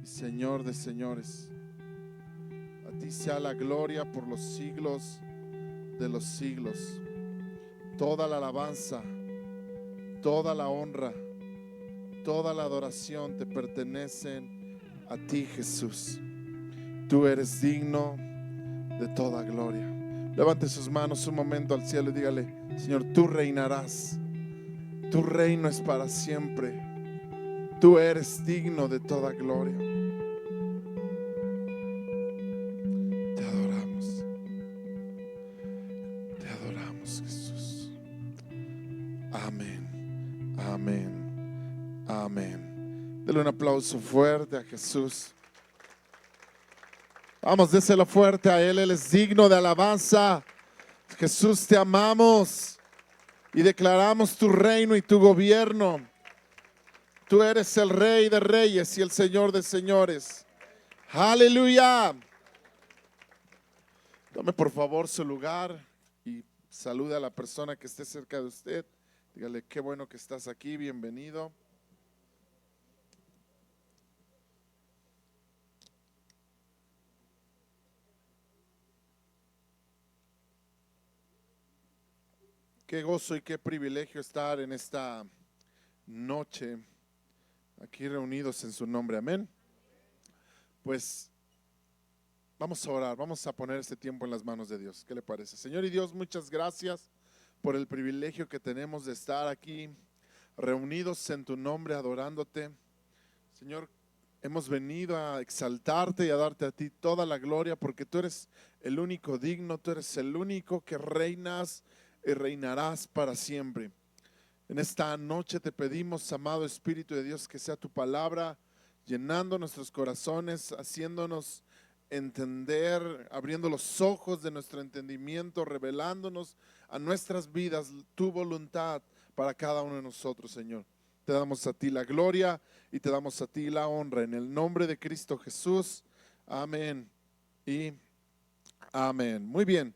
y Señor de señores. A ti sea la gloria por los siglos de los siglos. Toda la alabanza, toda la honra, toda la adoración te pertenecen a ti, Jesús. Tú eres digno de toda gloria. Levante sus manos un momento al cielo y dígale: Señor, tú reinarás. Tu reino es para siempre. Tú eres digno de toda gloria. Te adoramos. Te adoramos, Jesús. Amén. Amén. Amén. Dele un aplauso fuerte a Jesús. Vamos, déselo fuerte a Él. Él es digno de alabanza. Jesús, te amamos y declaramos tu reino y tu gobierno. Tú eres el Rey de reyes y el Señor de señores. Aleluya. Tome por favor su lugar y salude a la persona que esté cerca de usted. Dígale: qué bueno que estás aquí, bienvenido. Qué gozo y qué privilegio estar en esta noche aquí reunidos en su nombre, amén. Pues vamos a orar, vamos a poner este tiempo en las manos de Dios. ¿Qué le parece? Señor y Dios, muchas gracias por el privilegio que tenemos de estar aquí reunidos en tu nombre adorándote. Señor, hemos venido a exaltarte y a darte a ti toda la gloria porque tú eres el único digno, tú eres el único que reinas y reinarás para siempre. En esta noche te pedimos, amado Espíritu de Dios, que sea tu palabra llenando nuestros corazones, haciéndonos entender, abriendo los ojos de nuestro entendimiento, revelándonos a nuestras vidas tu voluntad para cada uno de nosotros, Señor. Te damos a ti la gloria y te damos a ti la honra en el nombre de Cristo Jesús. Amén y amén. Muy bien,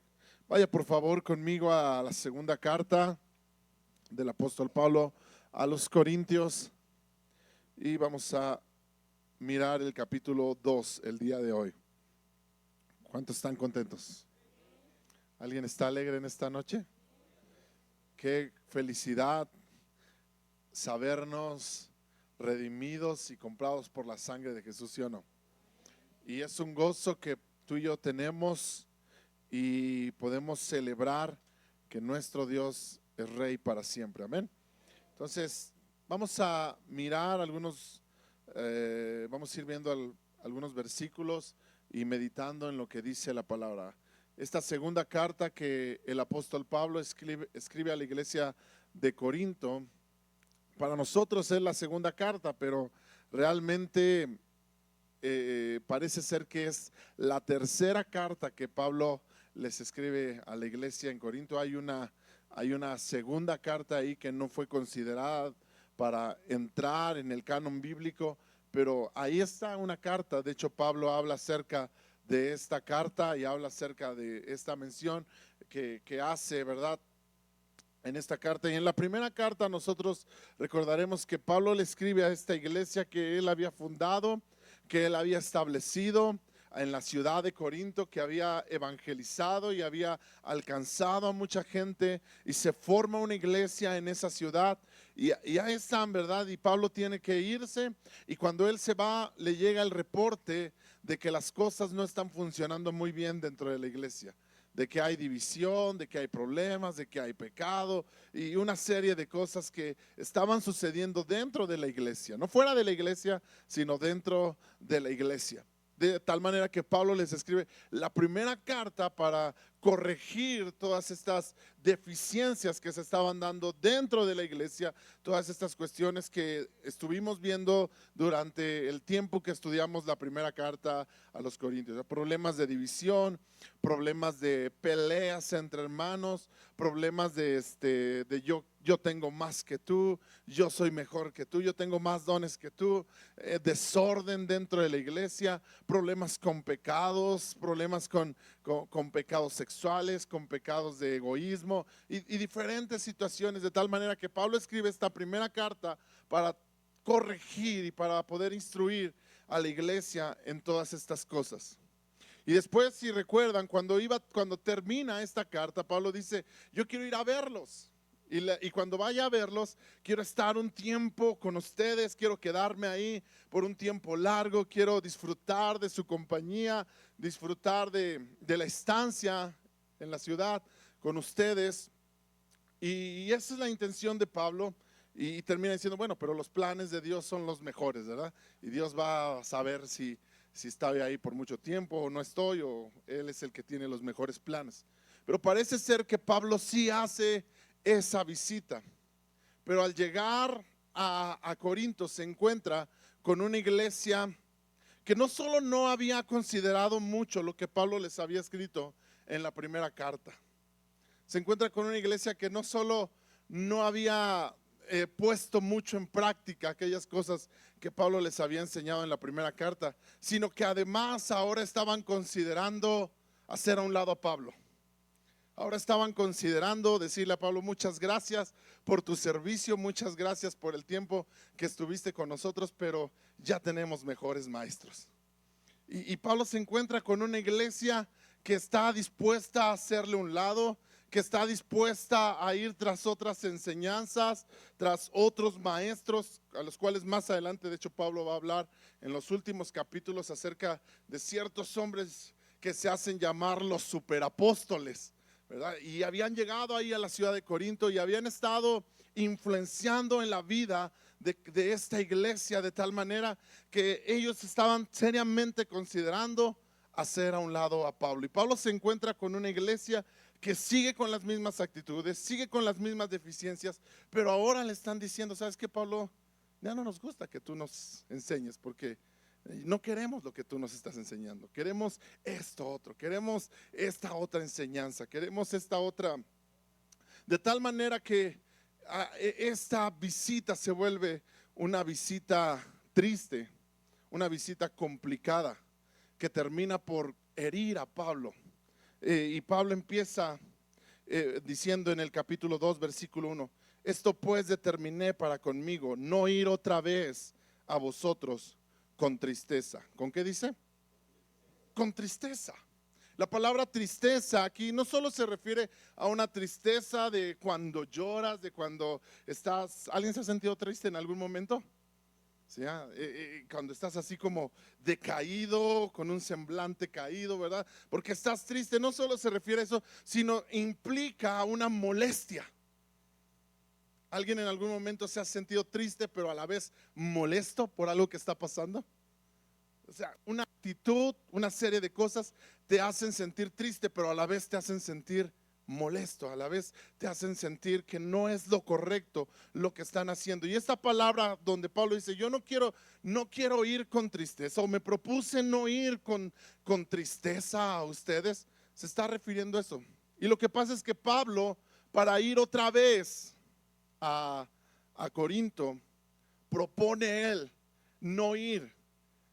vaya por favor conmigo a la segunda carta del apóstol Pablo a los Corintios y vamos a mirar el capítulo 2 el día de hoy. ¿Cuántos están contentos? ¿Alguien está alegre en esta noche? Qué felicidad sabernos redimidos y comprados por la sangre de Jesús, ¿sí o no? Y es un gozo que tú y yo tenemos y podemos celebrar que nuestro Dios es Rey para siempre, amén. Entonces vamos a mirar algunos, vamos a ir viendo algunos versículos y meditando en lo que dice la palabra. Esta segunda carta que el apóstol Pablo escribe a la iglesia de Corinto, para nosotros es la segunda carta, pero realmente parece ser que es la tercera carta que Pablo les escribe a la iglesia en Corinto. Hay una segunda carta ahí que no fue considerada para entrar en el canon bíblico, pero ahí está una carta. De hecho, Pablo habla acerca de esta carta y habla acerca de esta mención que hace, ¿verdad?, en esta carta. Y en la primera carta nosotros recordaremos que Pablo le escribe a esta iglesia que él había fundado, que él había establecido en la ciudad de Corinto, que había evangelizado y había alcanzado a mucha gente, y se forma una iglesia en esa ciudad y ahí están, ¿verdad? Y Pablo tiene que irse, y cuando él se va le llega el reporte de que las cosas no están funcionando muy bien dentro de la iglesia, de que hay división, de que hay problemas, de que hay pecado y una serie de cosas que estaban sucediendo dentro de la iglesia, no fuera de la iglesia, sino dentro de la iglesia. De tal manera que Pablo les escribe la primera carta para corregir todas estas deficiencias que se estaban dando dentro de la iglesia, todas estas cuestiones que estuvimos viendo durante el tiempo que estudiamos la primera carta a los Corintios. Problemas de división, problemas de peleas entre hermanos, problemas de yo tengo más que tú, yo soy mejor que tú, yo tengo más dones que tú, desorden dentro de la iglesia, problemas con pecados, problemas con pecados sexuales, con pecados de egoísmo y diferentes situaciones, de tal manera que Pablo escribe esta primera carta para corregir y para poder instruir a la iglesia en todas estas cosas. Y después, si recuerdan, cuando termina esta carta, Pablo dice, yo quiero ir a verlos. Y cuando vaya a verlos, quiero estar un tiempo con ustedes, quiero quedarme ahí por un tiempo largo, quiero disfrutar de su compañía, disfrutar de la estancia en la ciudad con ustedes. Y esa es la intención de Pablo. Y termina diciendo, bueno, pero los planes de Dios son los mejores, ¿verdad? Y Dios va a saber si estoy ahí por mucho tiempo o no estoy, o Él es el que tiene los mejores planes. Pero parece ser que Pablo sí hace esa visita. Pero al llegar a Corinto se encuentra con una iglesia que no solo no había considerado mucho lo que Pablo les había escrito en la primera carta. Se encuentra con una iglesia que no solo no había puesto mucho en práctica aquellas cosas que Pablo les había enseñado en la primera carta, sino que además ahora estaban considerando hacer a un lado a Pablo. Ahora estaban considerando decirle a Pablo, muchas gracias por tu servicio, muchas gracias por el tiempo que estuviste con nosotros, pero ya tenemos mejores maestros. Y Pablo se encuentra con una iglesia que está dispuesta a hacerle un lado, que está dispuesta a ir tras otras enseñanzas, tras otros maestros, a los cuales más adelante, de hecho, Pablo va a hablar en los últimos capítulos acerca de ciertos hombres que se hacen llamar los superapóstoles, ¿verdad? Y habían llegado ahí a la ciudad de Corinto y habían estado influenciando en la vida de esta iglesia de tal manera que ellos estaban seriamente considerando hacer a un lado a Pablo. Y Pablo se encuentra con una iglesia que sigue con las mismas actitudes, sigue con las mismas deficiencias, pero ahora le están diciendo, ¿sabes qué, Pablo? Ya no nos gusta que tú nos enseñes porque no queremos lo que tú nos estás enseñando. Queremos esto otro, queremos esta otra enseñanza, queremos esta otra. De tal manera que esta visita se vuelve una visita triste, una visita complicada que termina por herir a Pablo. Y Pablo empieza diciendo en el capítulo 2, versículo 1, esto pues determiné para conmigo, no ir otra vez a vosotros con tristeza. ¿Con qué dice? Con tristeza. La palabra tristeza aquí no solo se refiere a una tristeza de cuando lloras, de cuando estás. ¿Alguien se ha sentido triste en algún momento? ¿Sí? Cuando estás así como decaído, con un semblante caído, ¿verdad? Porque estás triste, no solo se refiere a eso, sino implica una molestia. ¿Alguien en algún momento se ha sentido triste, pero a la vez molesto por algo que está pasando? O sea, una actitud, una serie de cosas te hacen sentir triste, pero a la vez te hacen sentir molesto, a la vez te hacen sentir que no es lo correcto lo que están haciendo. Y esta palabra donde Pablo dice, yo no quiero ir con tristeza, o me propuse no ir con tristeza a ustedes, se está refiriendo a eso. Y lo que pasa es que Pablo, para ir otra vez a Corinto, propone él no ir,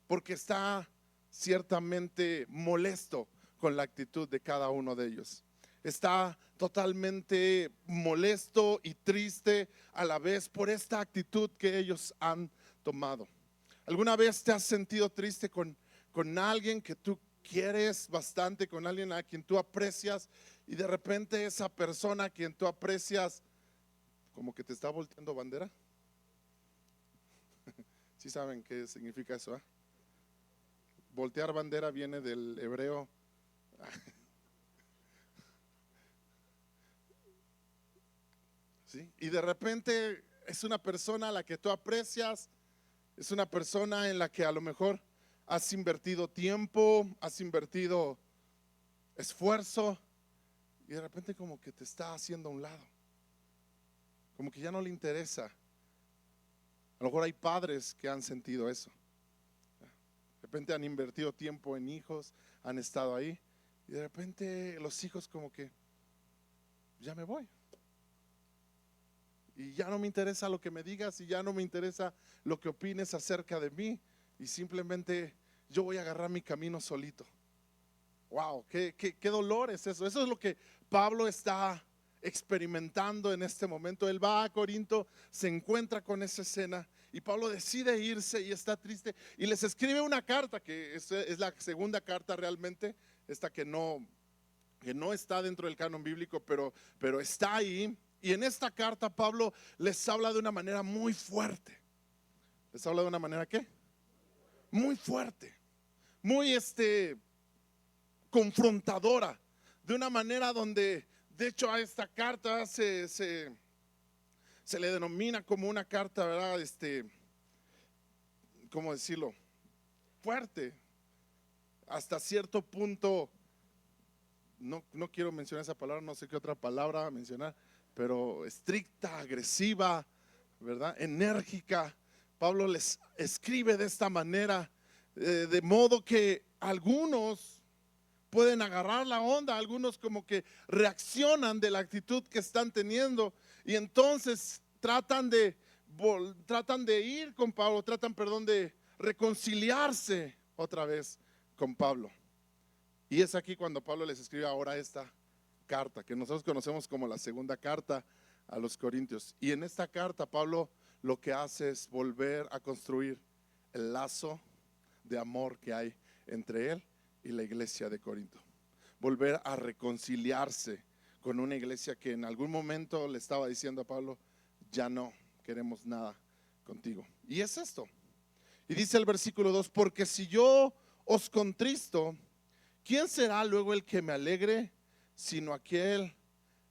porque está ciertamente molesto con la actitud de cada uno de ellos. Está totalmente molesto y triste a la vez por esta actitud que ellos han tomado. ¿Alguna vez te has sentido triste con alguien que tú quieres bastante, con alguien a quien tú aprecias, y de repente esa persona a quien tú aprecias como que te está volteando bandera? ¿Sí saben qué significa eso? Voltear bandera viene del hebreo. ¿Sí? Y de repente es una persona a la que tú aprecias, es una persona en la que a lo mejor has invertido tiempo, has invertido esfuerzo, y de repente como que te está haciendo a un lado, como que ya no le interesa. A lo mejor hay padres que han sentido eso. De repente han invertido tiempo en hijos, han estado ahí, y de repente los hijos como que ya me voy. Y ya no me interesa lo que me digas, y ya no me interesa lo que opines acerca de mí, y simplemente yo voy a agarrar mi camino solito. Wow, qué dolor es eso. Eso es lo que Pablo está experimentando en este momento. Él va a Corinto, se encuentra con esa escena y Pablo decide irse y está triste y les escribe una carta que es la segunda carta realmente, esta que no está dentro del canon bíblico, pero está ahí. Y en esta carta Pablo les habla de una manera muy fuerte. ¿Les habla de una manera qué? Muy fuerte, muy confrontadora, de una manera donde, de hecho, a esta carta se le denomina como una carta, ¿verdad? ¿Cómo decirlo? Fuerte, hasta cierto punto. No quiero mencionar esa palabra, no sé qué otra palabra mencionar, pero estricta, agresiva, ¿verdad? Enérgica. Pablo les escribe de esta manera, de modo que algunos pueden agarrar la onda, algunos como que reaccionan de la actitud que están teniendo y entonces tratan de ir con Pablo, perdón, de reconciliarse otra vez con Pablo. Y es aquí cuando Pablo les escribe ahora esta carta, que nosotros conocemos como la segunda carta a los Corintios. Y en esta carta Pablo lo que hace es volver a construir el lazo de amor que hay entre él y la iglesia de Corinto. Volver a reconciliarse con una iglesia que en algún momento le estaba diciendo a Pablo: ya no queremos nada contigo. Y es esto. Y dice el versículo 2: porque si yo os contristo, ¿quién será luego el que me alegre sino aquel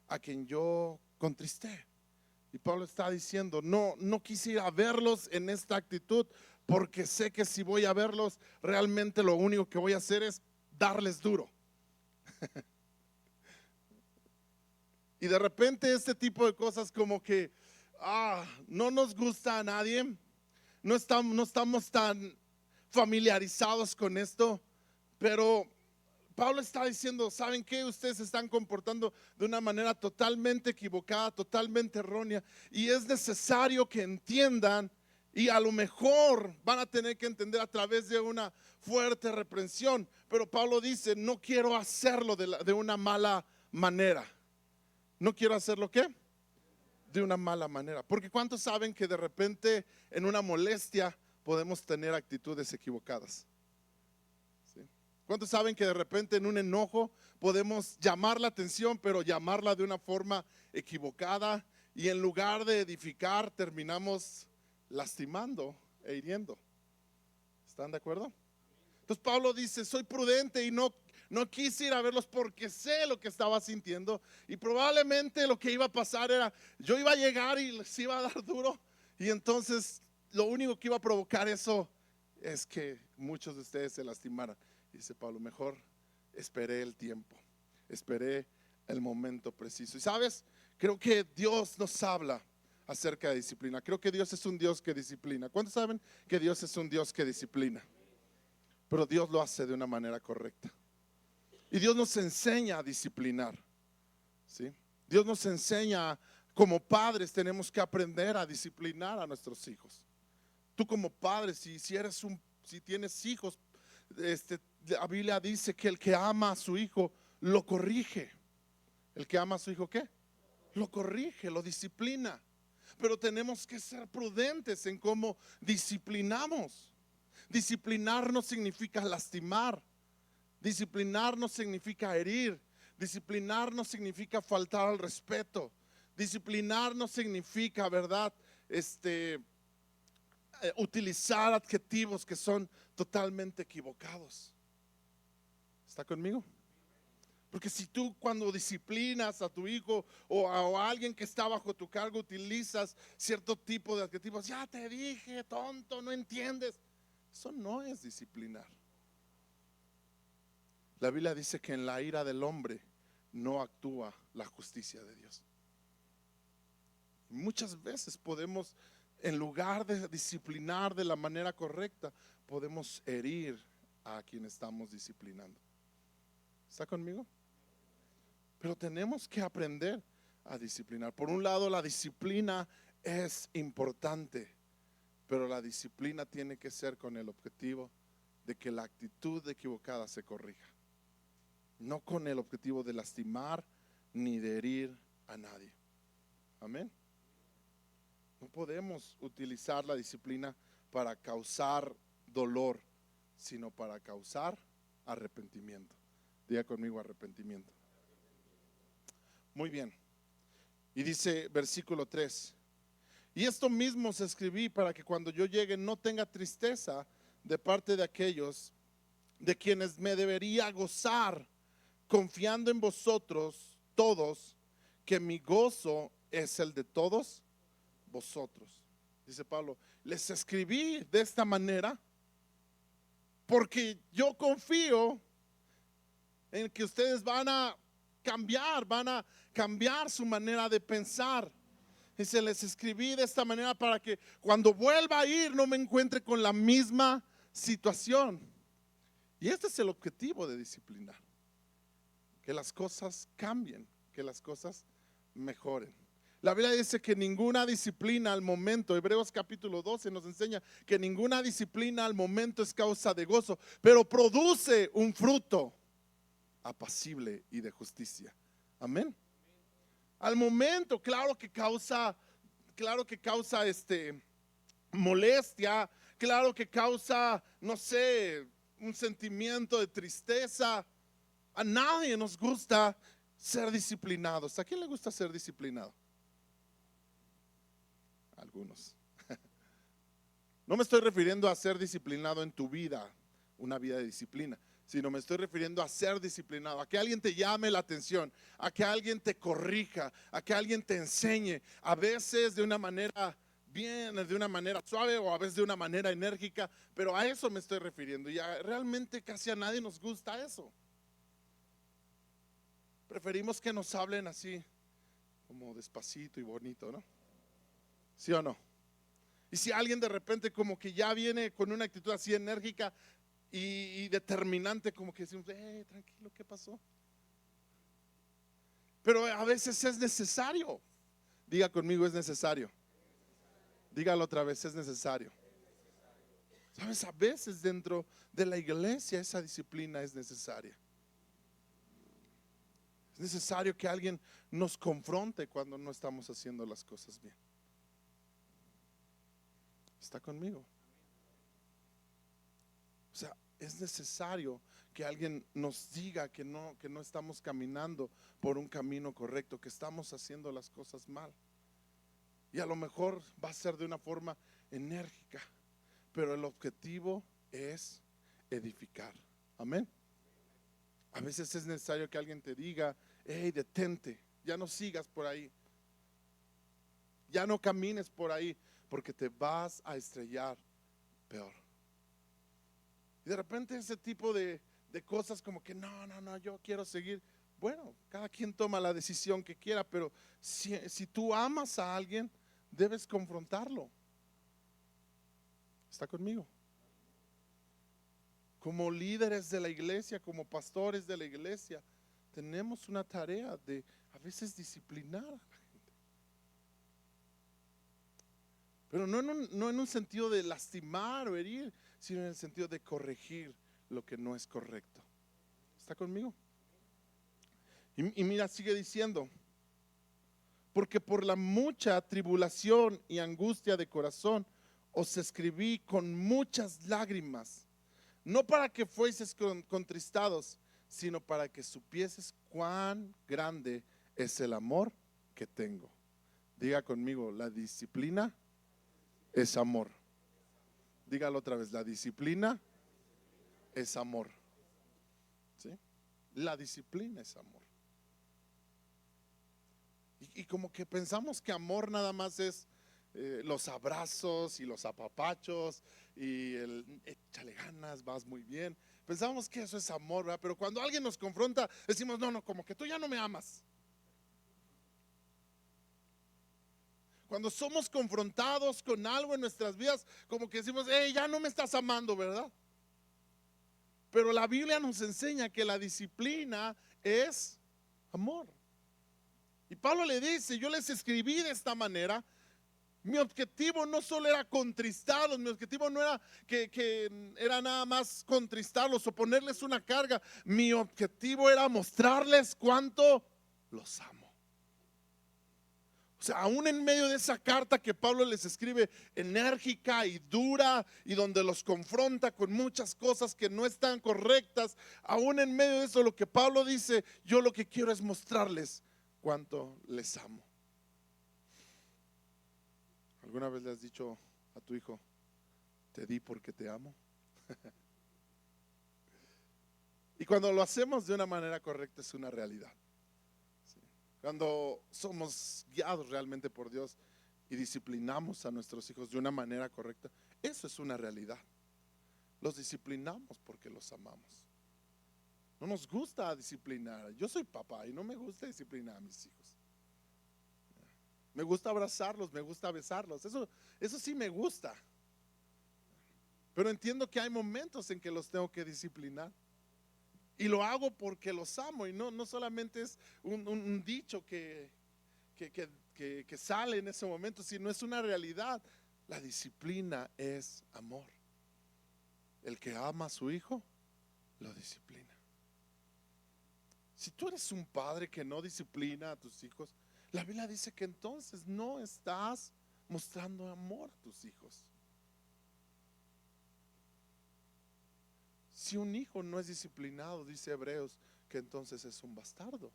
a quien yo contristé? Y Pablo está diciendo: no quisiera verlos en esta actitud, porque sé que si voy a verlos, realmente lo único que voy a hacer es darles duro. Y de repente este tipo de cosas como que no nos gusta a nadie, no estamos tan familiarizados con esto, pero Pablo está diciendo: ¿saben qué? Ustedes se están comportando de una manera totalmente equivocada, totalmente errónea, y es necesario que entiendan, y a lo mejor van a tener que entender a través de una fuerte reprensión, pero Pablo dice: no quiero hacerlo de una mala manera. No quiero hacerlo ¿qué? De una mala manera. Porque ¿cuántos saben que de repente en una molestia podemos tener actitudes equivocadas? ¿Sí? ¿Cuántos saben que de repente en un enojo podemos llamar la atención, pero llamarla de una forma equivocada, y en lugar de edificar terminamos lastimando e hiriendo? ¿Están de acuerdo? Entonces Pablo dice: soy prudente y no quise ir a verlos porque sé lo que estaba sintiendo, y probablemente lo que iba a pasar era, yo iba a llegar y les iba a dar duro, y entonces lo único que iba a provocar eso es que muchos de ustedes se lastimaran. Y dice Pablo: mejor esperé el tiempo, esperé el momento preciso. Y sabes, creo que Dios nos habla acerca de disciplina. Creo que Dios es un Dios que disciplina. ¿Cuántos saben que Dios es un Dios que disciplina? Pero Dios lo hace de una manera correcta. Y Dios nos enseña a disciplinar, ¿sí? Dios nos enseña, como padres tenemos que aprender a disciplinar a nuestros hijos. Tú como padre, si tienes hijos, la Biblia dice que el que ama a su hijo lo corrige. El que ama a su hijo, ¿qué? Lo corrige, lo disciplina. Pero tenemos que ser prudentes en cómo disciplinamos. Disciplinar no significa lastimar. Disciplinar no significa herir. Disciplinar no significa faltar al respeto. Disciplinar no significa, ¿verdad? Utilizar adjetivos que son totalmente equivocados. ¿Está conmigo? Porque si tú, cuando disciplinas a tu hijo o a alguien que está bajo tu cargo, utilizas cierto tipo de adjetivos: ya te dije, tonto, no entiendes. Eso no es disciplinar. La Biblia dice que en la ira del hombre no actúa la justicia de Dios. Muchas veces podemos, en lugar de disciplinar de la manera correcta, podemos herir a quien estamos disciplinando. ¿Está conmigo? Pero tenemos que aprender a disciplinar. Por un lado, la disciplina es importante, pero la disciplina tiene que ser con el objetivo de que la actitud equivocada se corrija, no con el objetivo de lastimar ni de herir a nadie. Amén. No podemos utilizar la disciplina para causar dolor, sino para causar arrepentimiento. Diga conmigo, arrepentimiento. Muy bien. Y dice versículo 3: y esto mismo os escribí para que cuando yo llegue no tenga tristeza de parte de aquellos de quienes me debería gozar, confiando en vosotros todos, que mi gozo es el de todos vosotros. Dice Pablo, les escribí de esta manera porque yo confío en que ustedes van a cambiar su manera de pensar. Dice, les escribí de esta manera para que cuando vuelva a ir no me encuentre con la misma situación. Y este es el objetivo de disciplinar: que las cosas cambien, que las cosas mejoren. La Biblia dice que ninguna disciplina al momento, Hebreos capítulo 12 nos enseña que ninguna disciplina al momento es causa de gozo, pero produce un fruto apacible y de justicia. Amén. Al momento, claro que causa molestia, claro que causa, no sé, un sentimiento de tristeza. A nadie nos gusta ser disciplinados. ¿A quién le gusta ser disciplinado? Algunos. No me estoy refiriendo a ser disciplinado en tu vida, una vida de disciplina, sino me estoy refiriendo a ser disciplinado, a que alguien te llame la atención, a que alguien te corrija, a que alguien te enseñe, a veces de una manera bien, de una manera suave o a veces de una manera enérgica, pero a eso me estoy refiriendo. Y realmente casi a nadie nos gusta eso. Preferimos que nos hablen así, como despacito y bonito, ¿no? ¿Sí o no? Y si alguien de repente como que ya viene con una actitud así enérgica y determinante, como que decimos, tranquilo, ¿qué pasó? Pero a veces es necesario. Diga conmigo, es necesario. Dígalo otra vez, es necesario. Sabes, a veces dentro de la iglesia esa disciplina es necesaria. Es necesario que alguien nos confronte cuando no estamos haciendo las cosas bien. ¿Está conmigo? O sea, es necesario que alguien nos diga que no estamos caminando por un camino correcto, que estamos haciendo las cosas mal. Y a lo mejor va a ser de una forma enérgica, pero el objetivo es edificar. Amén. A veces es necesario que alguien te diga, detente, ya no sigas por ahí, ya no camines por ahí, porque te vas a estrellar peor. Y de repente ese tipo de cosas como que no, yo quiero seguir. Bueno, cada quien toma la decisión que quiera, pero si tú amas a alguien, debes confrontarlo. ¿Está conmigo? Como líderes de la iglesia, como pastores de la iglesia, tenemos una tarea de a veces disciplinar a la gente. Pero no en un sentido de lastimar o herir, sino en el sentido de corregir lo que no es correcto. ¿Está conmigo? Y mira, sigue diciendo, porque por la mucha tribulación y angustia de corazón os escribí con muchas lágrimas, no para que fueseis contristados, sino para que supieses cuán grande es el amor que tengo. Diga conmigo, la disciplina es amor. Dígalo otra vez, la disciplina es amor. ¿Sí? La disciplina es amor. Y como que pensamos que amor nada más es los abrazos y los apapachos y el échale ganas, vas muy bien. Pensamos que eso es amor, ¿verdad? Pero cuando alguien nos confronta, decimos, no, como que tú ya no me amas. Cuando somos confrontados con algo en nuestras vidas, como que decimos, ya no me estás amando, ¿verdad? Pero la Biblia nos enseña que la disciplina es amor. Y Pablo le dice, yo les escribí de esta manera. Mi objetivo no solo era contristarlos, mi objetivo no era que era nada más contristarlos o ponerles una carga. Mi objetivo era mostrarles cuánto los amo. O sea, aún en medio de esa carta que Pablo les escribe enérgica y dura y donde los confronta con muchas cosas que no están correctas, aún en medio de eso lo que Pablo dice, yo lo que quiero es mostrarles cuánto les amo. ¿Alguna vez le has dicho a tu hijo, te di porque te amo? Y cuando lo hacemos de una manera correcta es una realidad. Cuando somos guiados realmente por Dios y disciplinamos a nuestros hijos de una manera correcta, eso es una realidad. Los disciplinamos porque los amamos. No nos gusta disciplinar. Yo soy papá y no me gusta disciplinar a mis hijos. Me gusta abrazarlos, me gusta besarlos. Eso sí me gusta. Pero entiendo que hay momentos en que los tengo que disciplinar. Y lo hago porque los amo y no solamente es un dicho que sale en ese momento, sino es una realidad. La disciplina es amor. El que ama a su hijo, lo disciplina. Si tú eres un padre que no disciplina a tus hijos, la Biblia dice que entonces no estás mostrando amor a tus hijos. Si un hijo no es disciplinado, dice Hebreos, que entonces es un bastardo.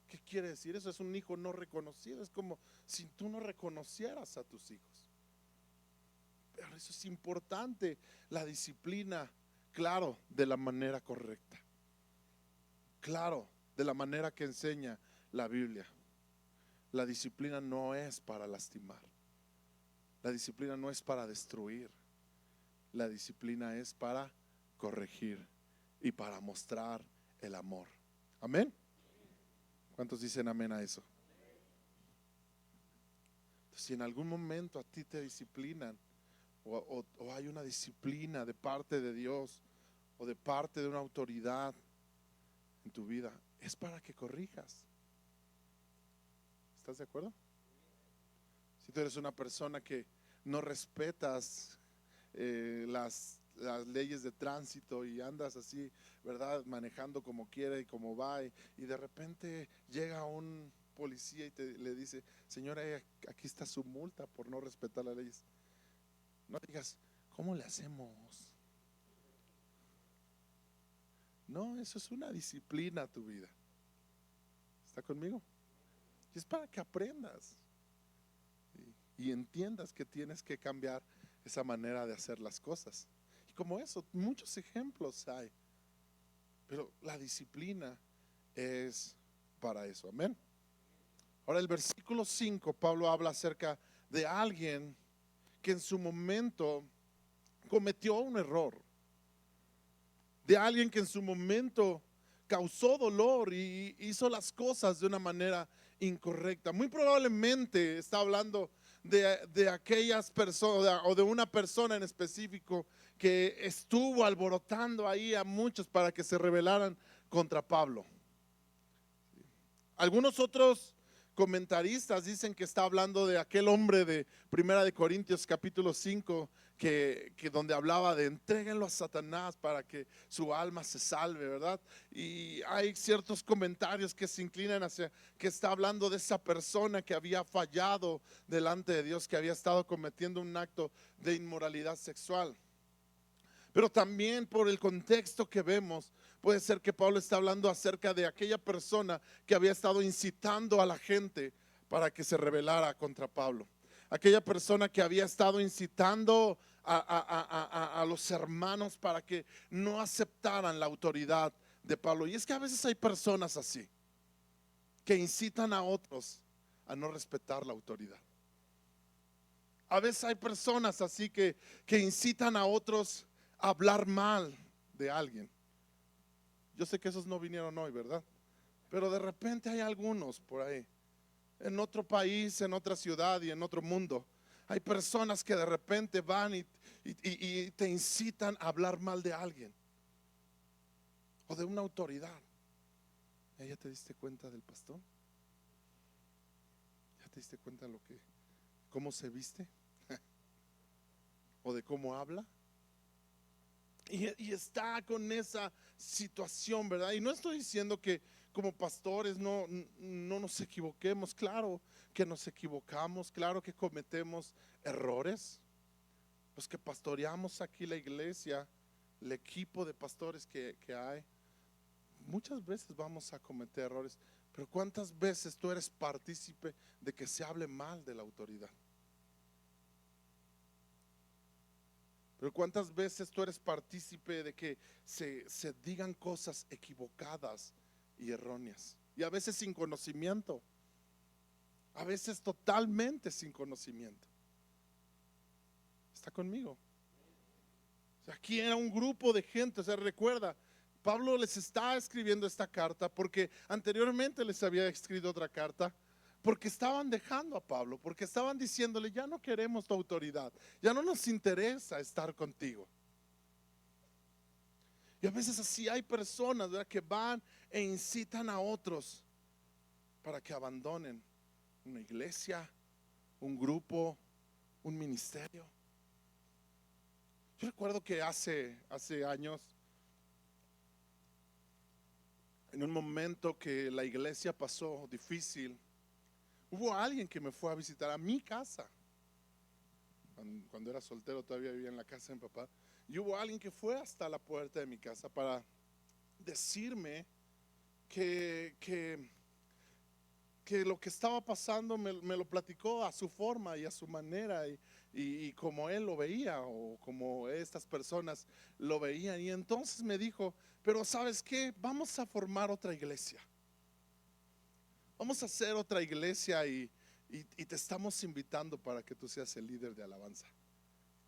¿Qué quiere decir eso? Es un hijo no reconocido. Es como si tú no reconocieras a tus hijos. Pero eso es importante, la disciplina, claro, de la manera correcta. Claro, de la manera que enseña la Biblia. La disciplina no es para lastimar. La disciplina no es para destruir. La disciplina es para corregir y para mostrar el amor. Amén. ¿Cuántos dicen amén a eso? Entonces, si en algún momento a ti te disciplinan o hay una disciplina de parte de Dios o de parte de una autoridad en tu vida, es para que corrijas. ¿Estás de acuerdo? Si tú eres una persona que no respetas las leyes de tránsito y andas así, ¿verdad? Manejando como quiere y como va, y de repente llega un policía y le dice, señora, aquí está su multa por no respetar las leyes. No digas, ¿cómo le hacemos? No, eso es una disciplina a tu vida. ¿Está conmigo? Y es para que aprendas y entiendas que tienes que cambiar esa manera de hacer las cosas. Y como eso, muchos ejemplos hay. Pero la disciplina es para eso. Amén. Ahora el versículo 5, Pablo habla acerca de alguien que en su momento cometió un error. De alguien que en su momento causó dolor y hizo las cosas de una manera incorrecta. Muy probablemente está hablando de aquellas personas o de una persona en específico que estuvo alborotando ahí a muchos para que se rebelaran contra Pablo. Algunos otros comentaristas dicen que está hablando de aquel hombre de Primera de Corintios capítulo 5 que donde hablaba de entréguenlo a Satanás para que su alma se salve, ¿verdad? Y hay ciertos comentarios que se inclinan hacia que está hablando de esa persona que había fallado delante de Dios, que había estado cometiendo un acto de inmoralidad sexual. Pero también por el contexto que vemos, puede ser que Pablo está hablando acerca de aquella persona que había estado incitando a la gente para que se rebelara contra Pablo. Aquella persona que había estado incitando a los hermanos para que no aceptaran la autoridad de Pablo. Y es que a veces hay personas así, que incitan a otros a no respetar la autoridad. A veces hay personas así que incitan a otros a hablar mal de alguien. Yo sé que esos no vinieron hoy, ¿verdad? Pero de repente hay algunos por ahí, en otro país, en otra ciudad y en otro mundo. Hay personas que de repente van y te incitan a hablar mal de alguien o de una autoridad. ¿Ya te diste cuenta del pastor? ¿Ya te diste cuenta de cómo se viste? ¿O de cómo habla? Y está con esa situación, ¿verdad? Y no estoy diciendo que como pastores no nos equivoquemos. Claro que nos equivocamos, claro que cometemos errores. Los que pastoreamos aquí la iglesia, el equipo de pastores que hay, muchas veces vamos a cometer errores. Pero ¿cuántas veces tú eres partícipe de que se hable mal de la autoridad? Pero ¿cuántas veces tú eres partícipe de que se digan cosas equivocadas y erróneas? Y a veces sin conocimiento, a veces totalmente sin conocimiento. ¿Está conmigo? O sea, aquí era un grupo de gente. O sea, recuerda, Pablo les está escribiendo esta carta porque anteriormente les había escrito otra carta, porque estaban dejando a Pablo, porque estaban diciéndole: ya no queremos tu autoridad, ya no nos interesa estar contigo. Y a veces así hay personas, ¿verdad?, que van e incitan a otros para que abandonen una iglesia, un grupo, un ministerio. Yo recuerdo que hace años, en un momento que la iglesia pasó difícil, hubo alguien que me fue a visitar a mi casa. Cuando era soltero todavía vivía en la casa de mi papá. Y hubo alguien que fue hasta la puerta de mi casa para decirme que lo que estaba pasando me lo platicó a su forma y a su manera, y como él lo veía, o como estas personas lo veían. Y entonces me dijo: pero ¿sabes qué? Vamos a formar otra iglesia. Vamos a hacer otra iglesia y te estamos invitando para que tú seas el líder de alabanza.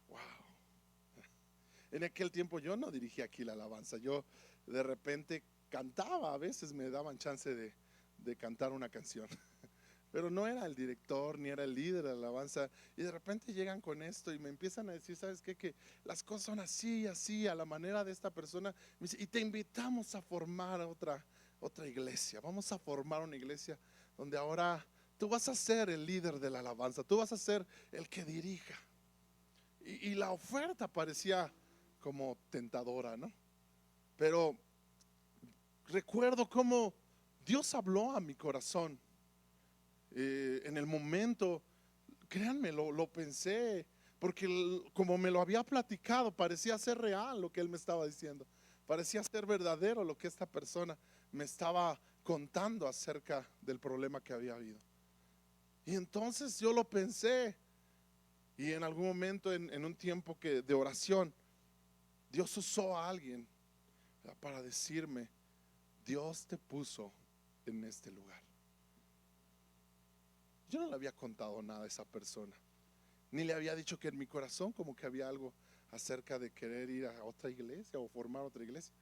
Wow. En aquel tiempo yo no dirigía aquí la alabanza. Yo de repente cantaba, a veces me daban chance de cantar una canción. Pero no era el director ni era el líder de la alabanza. Y de repente llegan con esto y me empiezan a decir: ¿sabes qué? Que las cosas son así, así, a la manera de esta persona. Me dice: y te invitamos a formar otra iglesia. Vamos a formar una iglesia donde ahora tú vas a ser el líder de la alabanza, tú vas a ser el que dirija. Y la oferta parecía como tentadora, ¿no? Pero recuerdo cómo Dios habló a mi corazón. En el momento, créanme, lo pensé, porque como me lo había platicado, parecía ser real lo que él me estaba diciendo, parecía ser verdadero lo que esta persona me estaba contando acerca del problema que había habido. Y entonces yo lo pensé, y en algún momento, en un tiempo de oración, Dios usó a alguien para decirme: Dios te puso en este lugar. Yo no le había contado nada a esa persona, ni le había dicho que en mi corazón como que había algo acerca de querer ir a otra iglesia o formar otra iglesia,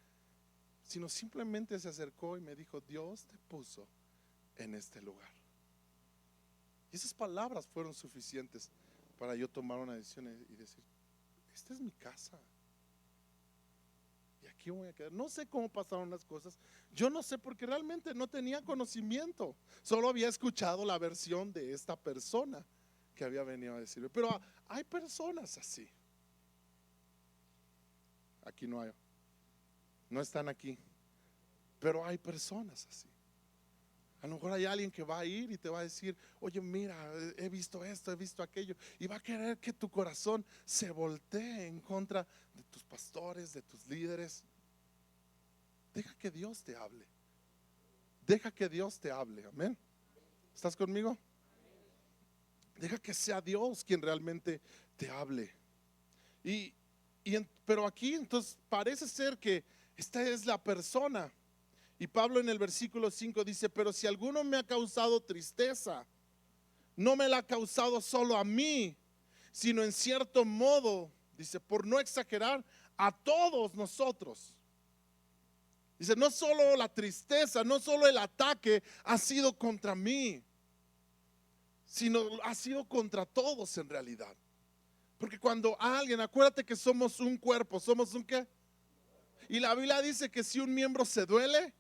sino simplemente se acercó y me dijo: Dios te puso en este lugar. Y esas palabras fueron suficientes para yo tomar una decisión y decir: esta es mi casa, y aquí voy a quedar. No sé cómo pasaron las cosas, yo no sé, porque realmente no tenía conocimiento, solo había escuchado la versión de esta persona que había venido a decirme. Pero hay personas así. Aquí no están aquí, pero hay personas así. A lo mejor hay alguien que va a ir y te va a decir: oye, mira, he visto esto, he visto aquello, y va a querer que tu corazón se voltee en contra de tus pastores, de tus líderes. Deja que Dios te hable. Deja que Dios te hable. Amén. ¿Estás conmigo? Deja que sea Dios quien realmente te hable. Pero aquí entonces parece ser que esta es la persona. Y Pablo en el versículo 5 dice: pero si alguno me ha causado tristeza, no me la ha causado solo a mí, sino en cierto modo, dice, por no exagerar, a todos nosotros. Dice: no solo la tristeza, no solo el ataque ha sido contra mí, sino ha sido contra todos en realidad. Porque cuando alguien, acuérdate que somos un cuerpo, somos un ¿qué? Y la Biblia dice que si un miembro se duele,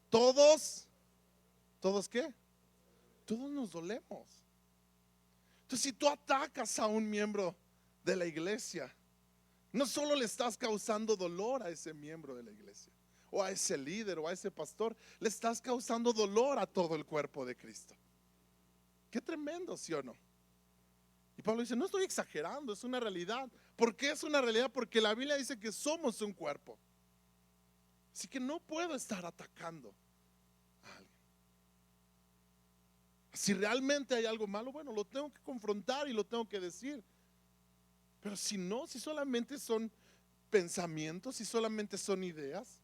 todos ¿qué? Todos nos dolemos. Entonces, si tú atacas a un miembro de la iglesia, no solo le estás causando dolor a ese miembro de la iglesia, o a ese líder o a ese pastor, le estás causando dolor a todo el cuerpo de Cristo. Qué tremendo, ¿sí o no? Y Pablo dice, no estoy exagerando, es una realidad. ¿Por qué es una realidad? Porque la Biblia dice que somos un cuerpo. Así que no puedo estar atacando a alguien. Si realmente hay algo malo, bueno, lo tengo que confrontar y lo tengo que decir. Pero si no, si solamente son pensamientos, si solamente son ideas,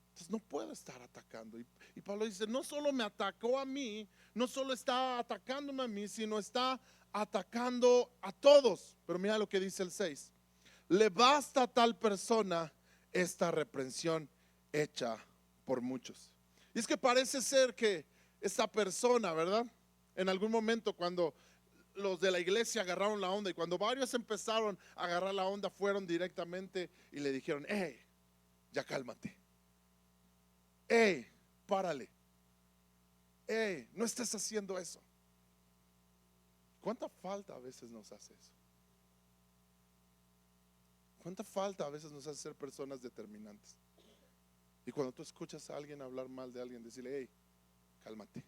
entonces no puedo estar atacando. Y Pablo dice, no solo me atacó a mí, no solo está atacándome a mí, sino está atacando a todos. Pero mira lo que dice el 6. Le basta a tal persona esta reprensión hecha por muchos. Y es que parece ser que esta persona, ¿verdad? En algún momento cuando los de la iglesia agarraron la onda y cuando varios empezaron a agarrar la onda, fueron directamente y le dijeron, hey, ya cálmate. Hey, párale. Hey, no estés haciendo eso. ¿Cuánta falta a veces nos hace eso? ¿Cuánta falta a veces nos hace ser personas determinantes? Y cuando tú escuchas a alguien hablar mal de alguien, decirle, hey, cálmate.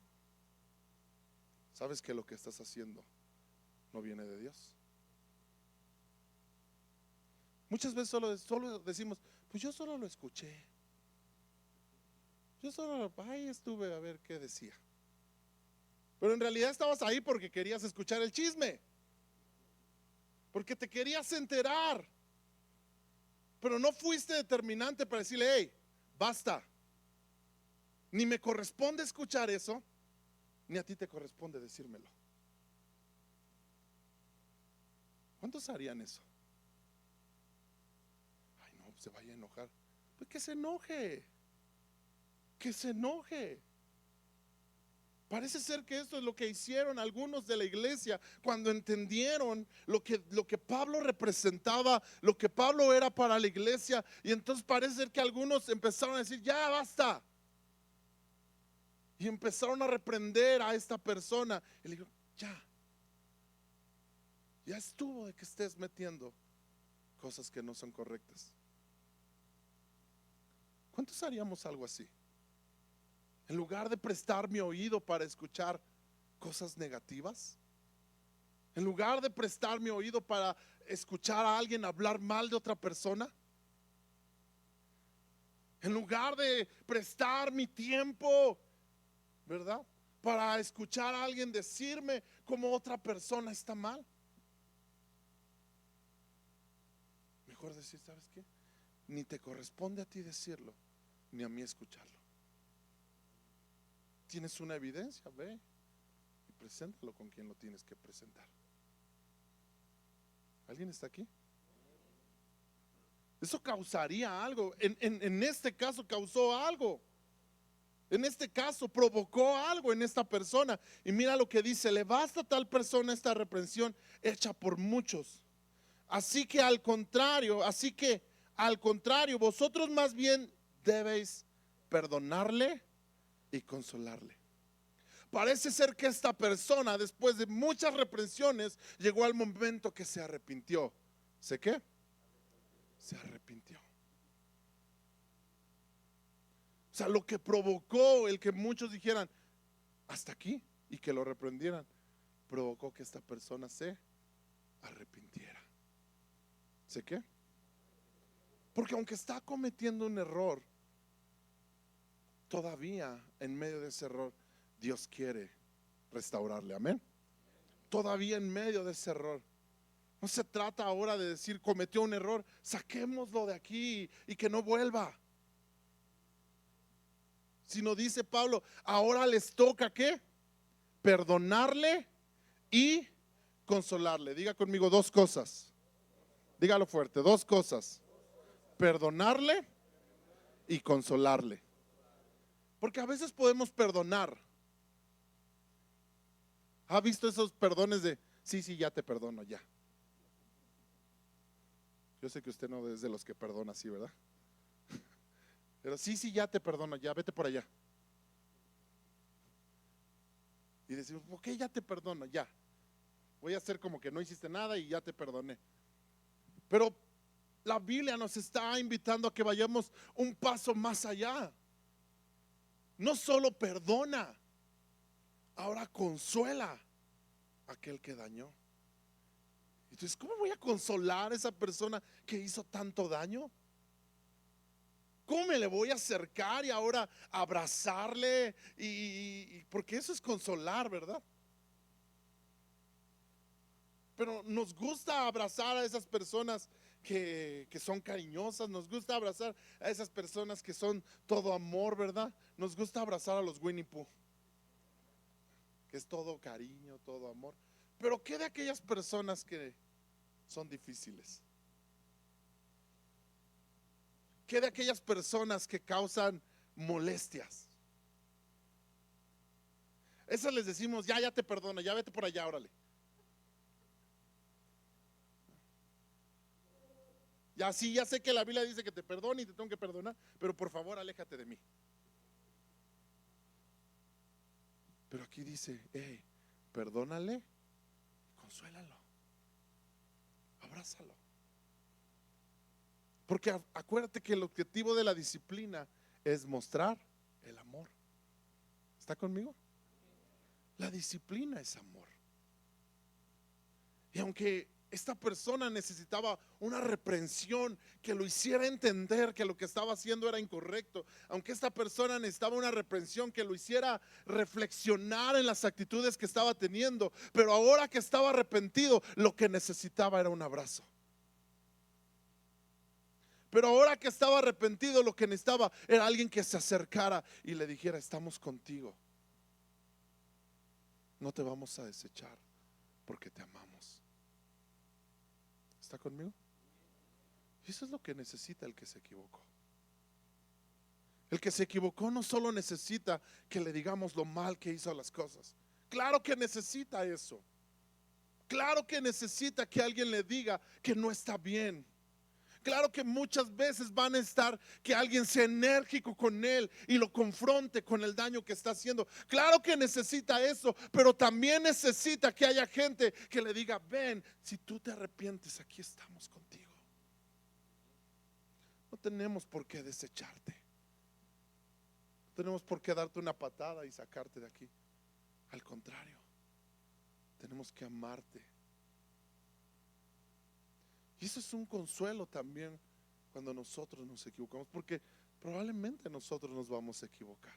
¿Sabes que lo que estás haciendo no viene de Dios? Muchas veces solo decimos, pues yo solo lo escuché. Yo solo ahí estuve a ver qué decía. Pero en realidad estabas ahí porque querías escuchar el chisme, porque te querías enterar. Pero no fuiste determinante para decirle, hey, basta. Ni me corresponde escuchar eso, ni a ti te corresponde decírmelo. ¿Cuántos harían eso? Ay, no, se vaya a enojar. Pues que se enoje. Que se enoje. Parece ser que esto es lo que hicieron algunos de la iglesia cuando entendieron lo que Pablo representaba, lo que Pablo era para la iglesia. Y entonces parece ser que algunos empezaron a decir, ya basta. Y empezaron a reprender a esta persona. Y le digo, ya estuvo de que estés metiendo cosas que no son correctas. ¿Cuántos haríamos algo así? En lugar de prestar mi oído para escuchar cosas negativas, en lugar de prestar mi oído para escuchar a alguien hablar mal de otra persona, en lugar de prestar mi tiempo, ¿verdad?, para escuchar a alguien decirme cómo otra persona está mal, mejor decir, ¿sabes qué? Ni te corresponde a ti decirlo, ni a mí escucharlo. Tienes una evidencia, ve y preséntalo con quien lo tienes que presentar. ¿Alguien está aquí? Eso causaría algo. En este caso causó algo. En este caso provocó algo en esta persona. Y mira lo que dice: le basta a tal persona esta reprensión hecha por muchos. Así que al contrario, vosotros más bien debéis perdonarle y consolarle. Parece ser que esta persona, después de muchas reprensiones, llegó al momento que se arrepintió. ¿Sé qué? Se arrepintió. O sea, lo que provocó el que muchos dijeran hasta aquí y que lo reprendieran, provocó que esta persona se arrepintiera. ¿Sé qué? Porque aunque está cometiendo un error, todavía en medio de ese error Dios quiere restaurarle. Amén. Todavía en medio de ese error. No se trata ahora de decir cometió un error, saquémoslo de aquí y que no vuelva. Sino dice Pablo, ahora les toca ¿qué? Perdonarle y consolarle. Diga conmigo dos cosas. Dígalo fuerte, dos cosas. Perdonarle y consolarle. Porque a veces podemos perdonar. ¿Ha visto esos perdones de sí, ya te perdono, ya? Yo sé que usted no es de los que perdona así, ¿verdad? Pero sí, ya te perdono, ya, vete por allá. Y decimos, ok, ya te perdono, ya. Voy a hacer como que no hiciste nada y ya te perdoné. Pero la Biblia nos está invitando a que vayamos un paso más allá. No solo perdona, ahora consuela a aquel que dañó. Entonces, ¿cómo voy a consolar a esa persona que hizo tanto daño? ¿Cómo me le voy a acercar y ahora abrazarle? Porque eso es consolar, ¿verdad? Pero nos gusta abrazar a esas personas que son cariñosas, nos gusta abrazar a esas personas que son todo amor, ¿verdad? Nos gusta abrazar a los Winnie Pooh, que es todo cariño, todo amor. Pero ¿qué de aquellas personas que son difíciles? ¿Qué de aquellas personas que causan molestias? Esas les decimos, ya te perdono, ya vete por allá, órale. Ya sí, ya sé que la Biblia dice que te perdone y te tengo que perdonar, pero por favor aléjate de mí. Pero aquí dice, perdónale, consuélalo, abrázalo. Porque acuérdate que el objetivo de la disciplina es mostrar el amor. ¿Está conmigo? La disciplina es amor. Y aunque esta persona necesitaba una reprensión que lo hiciera entender que lo que estaba haciendo era incorrecto, aunque esta persona necesitaba una reprensión que lo hiciera reflexionar en las actitudes que estaba teniendo, pero ahora que estaba arrepentido, lo que necesitaba era un abrazo. Pero ahora que estaba arrepentido, lo que necesitaba era alguien que se acercara y le dijera, estamos contigo, no te vamos a desechar porque te amamos. ¿Está conmigo? Y eso es lo que necesita el que se equivocó. El que se equivocó no solo necesita que le digamos lo mal que hizo las cosas. Claro que necesita eso. Claro que necesita que alguien le diga que no está bien. Claro que muchas veces van a estar que alguien sea enérgico con él y lo confronte con el daño que está haciendo. Claro que necesita eso, pero también necesita que haya gente que le diga, ven, si tú te arrepientes, aquí estamos contigo. No tenemos por qué desecharte. No tenemos por qué darte una patada y sacarte de aquí. Al contrario, tenemos que amarte. Y eso es un consuelo también cuando nosotros nos equivocamos, porque probablemente nosotros nos vamos a equivocar.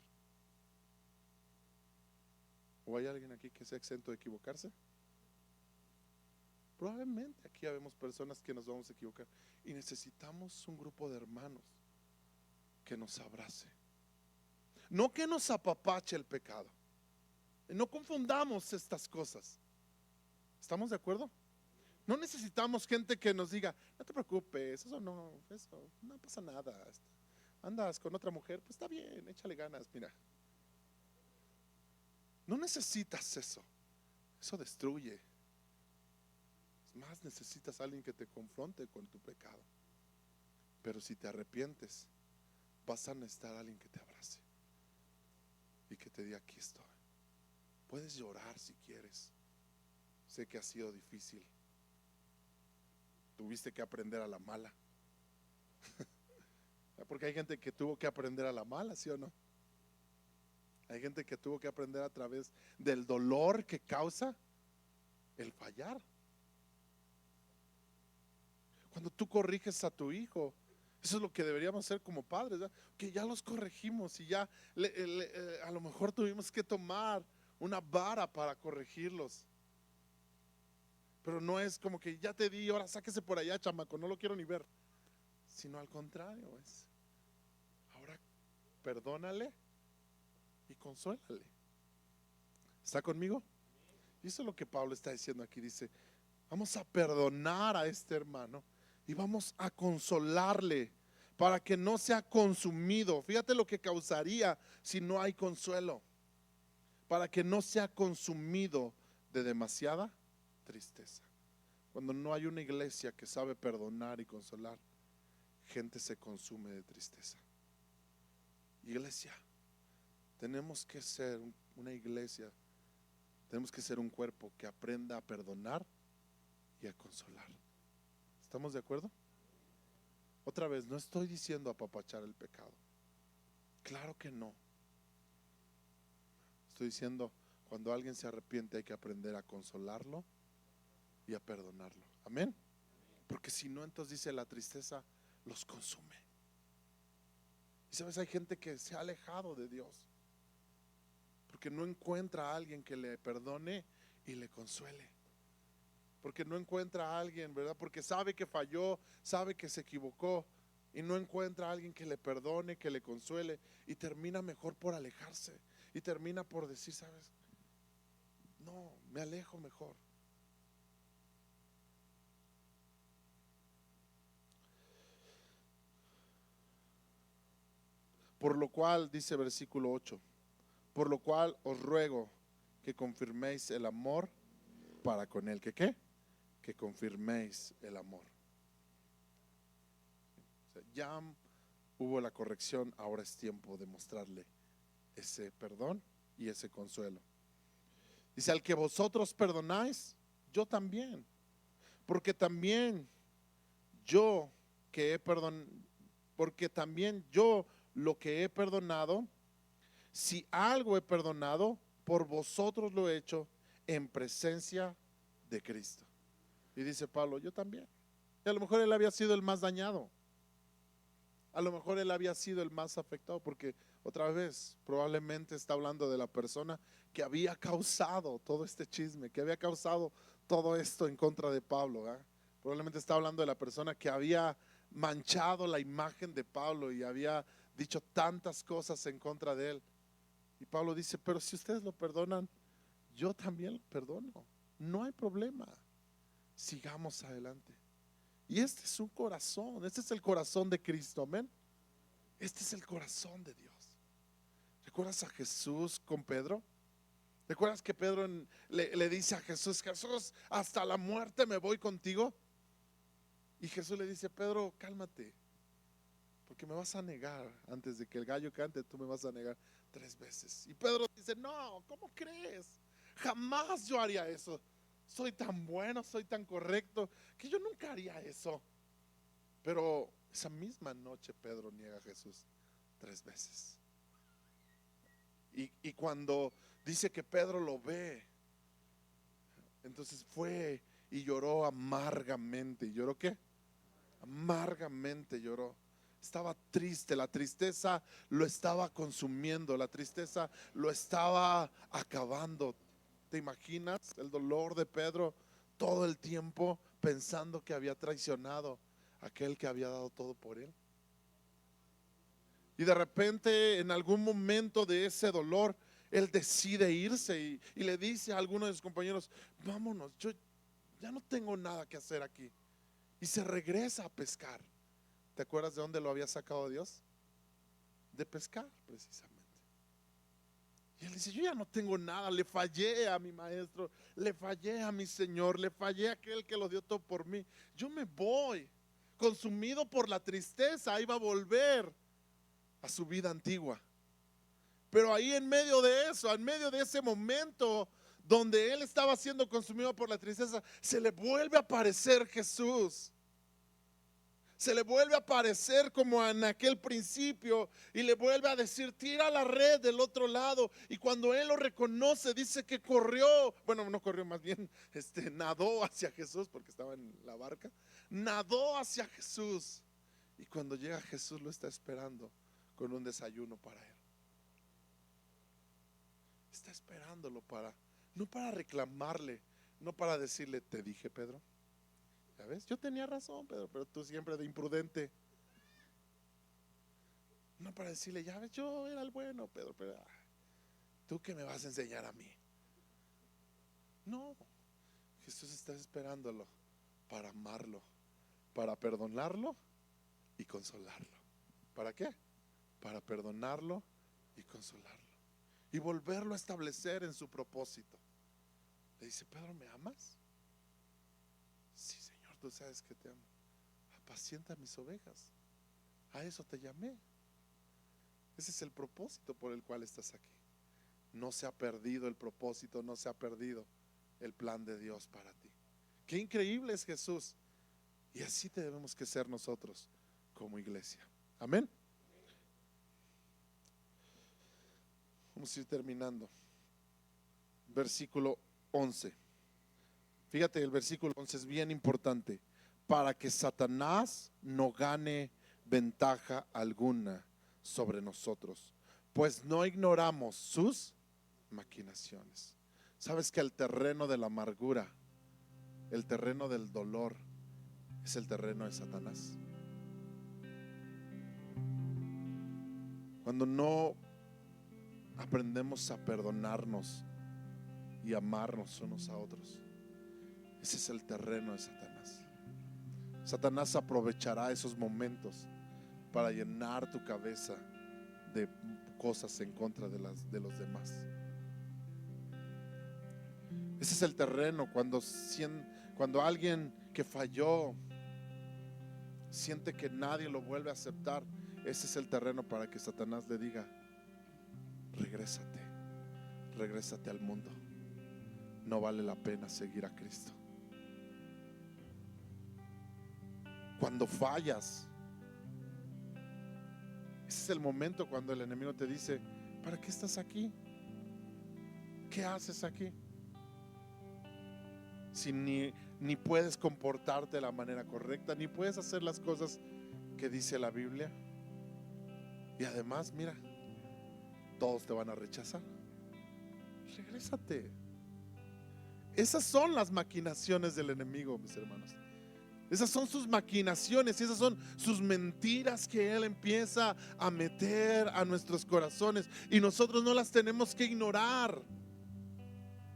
¿O hay alguien aquí que sea exento de equivocarse? Probablemente aquí habemos personas que nos vamos a equivocar y necesitamos un grupo de hermanos que nos abrace. No que nos apapache el pecado. No confundamos estas cosas. ¿Estamos de acuerdo? No necesitamos gente que nos diga, no te preocupes, eso no pasa nada. Andas con otra mujer, pues está bien, échale ganas, mira. No necesitas eso. Eso destruye. Es más, necesitas a alguien que te confronte con tu pecado. Pero si te arrepientes, vas a necesitar a alguien que te abrace y que te diga, aquí estoy. Puedes llorar si quieres. Sé que ha sido difícil. Tuviste que aprender a la mala. Porque hay gente que tuvo que aprender a la mala, ¿sí o no? Hay gente que tuvo que aprender a través del dolor que causa el fallar. Cuando tú corriges a tu hijo, eso es lo que deberíamos hacer como padres, ¿verdad? Que ya los corregimos y ya a lo mejor tuvimos que tomar una vara para corregirlos. Pero no es como que ya te di, ahora sáquese por allá, chamaco, no lo quiero ni ver. Sino al contrario, ahora perdónale y consuélale. ¿Está conmigo? Y eso es lo que Pablo está diciendo aquí. Dice, vamos a perdonar a este hermano y vamos a consolarle para que no sea consumido. Fíjate lo que causaría si no hay consuelo. Para que no sea consumido de demasiada tristeza. Cuando no hay una iglesia que sabe perdonar y consolar, gente se consume de tristeza. Iglesia, tenemos que ser una iglesia, tenemos que ser un cuerpo que aprenda a perdonar y a consolar. ¿Estamos de acuerdo? Otra vez, no estoy diciendo apapachar el pecado. Claro que no. Estoy diciendo, cuando alguien se arrepiente hay que aprender a consolarlo y a perdonarlo. Amén. Porque si no, entonces dice, la tristeza los consume. Y sabes, hay gente que se ha alejado de Dios porque no encuentra a alguien que le perdone y le consuele. Porque no encuentra a alguien, ¿verdad? Porque sabe que falló, sabe que se equivocó y no encuentra a alguien que le perdone, que le consuele, y termina mejor por alejarse y termina por decir, ¿sabes? No, me alejo mejor. Por lo cual, dice versículo 8, por lo cual os ruego que confirméis el amor para con él. ¿Que qué? Que confirméis el amor. O sea, ya hubo la corrección, ahora es tiempo de mostrarle ese perdón y ese consuelo. Dice, al que vosotros perdonáis, yo también, porque también yo que he perdonado, porque también yo lo que he perdonado, si algo he perdonado, por vosotros lo he hecho en presencia de Cristo. Y dice Pablo, yo también. Y a lo mejor él había sido el más dañado, a lo mejor él había sido el más afectado, porque otra vez probablemente está hablando de la persona que había causado todo este chisme, que había causado todo esto en contra de Pablo, ¿eh? Probablemente está hablando de la persona que había manchado la imagen de Pablo y había dicho tantas cosas en contra de él. Y Pablo dice, pero si ustedes lo perdonan, yo también lo perdono. No hay problema. Sigamos adelante. Y este es un corazón, este es el corazón de Cristo, amén. Este es el corazón de Dios. ¿Recuerdas a Jesús con Pedro? ¿Recuerdas que Pedro le dice a Jesús, Jesús, hasta la muerte me voy contigo? Y Jesús le dice, Pedro, cálmate, porque me vas a negar antes de que el gallo cante, tú me vas a negar 3 veces. Y Pedro dice, no, ¿cómo crees? Jamás yo haría eso. Soy tan bueno, soy tan correcto, que yo nunca haría eso. Pero esa misma noche Pedro niega a Jesús 3 veces. Y cuando dice que Pedro lo ve, entonces fue y lloró amargamente. ¿Y lloró qué? Amargamente lloró. Estaba triste, la tristeza lo estaba consumiendo, la tristeza lo estaba acabando. ¿Te imaginas el dolor de Pedro todo el tiempo pensando que había traicionado a aquel que había dado todo por él? Y de repente, en algún momento de ese dolor, él decide irse y le dice a alguno de sus compañeros, vámonos, yo ya no tengo nada que hacer aquí. Y se regresa a pescar. ¿Te acuerdas de dónde lo había sacado Dios? De pescar, precisamente. Y él dice, yo ya no tengo nada, le fallé a mi maestro, le fallé a mi Señor, le fallé a aquel que lo dio todo por mí. Yo me voy, consumido por la tristeza, iba a volver a su vida antigua. Pero ahí en medio de eso, en medio de ese momento donde él estaba siendo consumido por la tristeza, se le vuelve a aparecer Jesús. Se le vuelve a aparecer como en aquel principio y le vuelve a decir, tira la red del otro lado. Y cuando él lo reconoce, dice que corrió, bueno, no corrió, más bien nadó hacia Jesús, porque estaba en la barca, nadó hacia Jesús. Y cuando llega Jesús lo está esperando con un desayuno para él. Está esperándolo no para reclamarle, no para decirle, te dije, Pedro. ¿Ya ves? Yo tenía razón, Pedro, pero tú siempre de imprudente. No para decirle, ya ves, yo era el bueno, Pedro, pero tú qué me vas a enseñar a mí. No, Jesús está esperándolo para amarlo, para perdonarlo y consolarlo. ¿Para qué? Para perdonarlo y consolarlo y volverlo a establecer en su propósito. Le dice, Pedro, ¿me amas? Sí, Señor, tú sabes que te amo. Apacienta mis ovejas. A eso te llamé. Ese es el propósito por el cual estás aquí. No se ha perdido el propósito, no se ha perdido el plan de Dios para ti. Qué increíble es Jesús. Y así debemos que ser nosotros como iglesia. Amén. Vamos a ir terminando. Versículo 11. Fíjate, el versículo 11 es bien importante. Para que Satanás no gane ventaja alguna sobre nosotros, pues no ignoramos sus maquinaciones. ¿Sabes que el terreno de la amargura, el terreno del dolor, es el terreno de Satanás? Cuando no aprendemos a perdonarnos y amarnos unos a otros, ese es el terreno de Satanás. Satanás aprovechará esos momentos para llenar tu cabeza de cosas en contra de los demás. Ese es el terreno cuando alguien que falló siente que nadie lo vuelve a aceptar. Ese es el terreno para que Satanás le diga: regrésate al mundo. No vale la pena seguir a Cristo. Cuando fallas, ese es el momento cuando el enemigo te dice: ¿para qué estás aquí? ¿Qué haces aquí? Si ni puedes comportarte de la manera correcta, ni puedes hacer las cosas que dice la Biblia. Y además, mira, todos te van a rechazar. Regrésate. Esas son las maquinaciones del enemigo, mis hermanos. Esas son sus maquinaciones, esas son sus mentiras que él empieza a meter a nuestros corazones, y nosotros no las tenemos que ignorar.